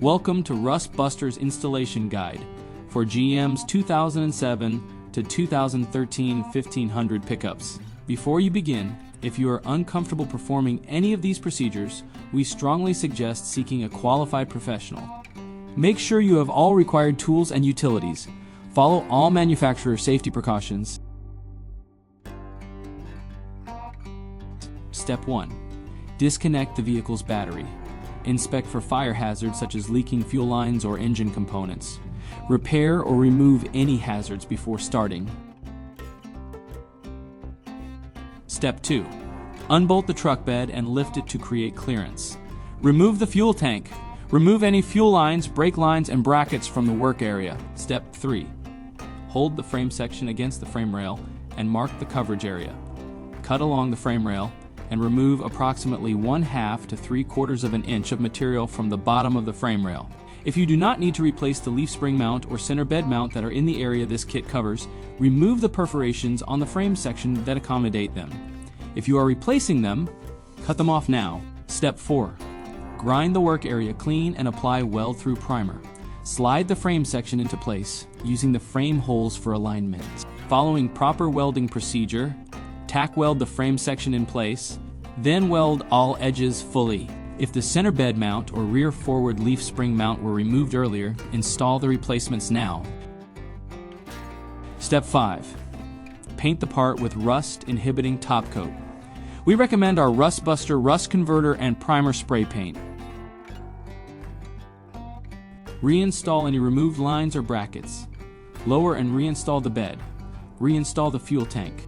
Welcome to Rust Buster's installation guide for GM's 2007 to 2013 1500 pickups. Before you begin, if you are uncomfortable performing any of these procedures, we strongly suggest seeking a qualified professional. Make sure you have all required tools and utilities. Follow all manufacturer safety precautions. Step 1. Disconnect the vehicle's battery. Inspect for fire hazards such as leaking fuel lines or engine components. Repair or remove any hazards before starting. Step 2. Unbolt the truck bed and lift it to create clearance. Remove the fuel tank. Remove any fuel lines, brake lines, and brackets from the work area. Step 3. Hold the frame section against the frame rail and mark the coverage area. Cut along the frame rail and remove approximately 1/2 to 3/4 of an inch of material from the bottom of the frame rail. If you do not need to replace the leaf spring mount or center bed mount that are in the area this kit covers, remove the perforations on the frame section that accommodate them. If you are replacing them, cut them off now. Step 4. Grind the work area clean and apply weld-through primer. Slide the frame section into place using the frame holes for alignment. Following proper welding procedure, tack weld the frame section in place, then weld all edges fully. If the center bed mount or rear forward leaf spring mount were removed earlier, install the replacements now. Step 5. Paint the part with rust-inhibiting top coat. We recommend our Rust Buster Rust Converter and Primer Spray Paint. Reinstall any removed lines or brackets. Lower and reinstall the bed. Reinstall the fuel tank.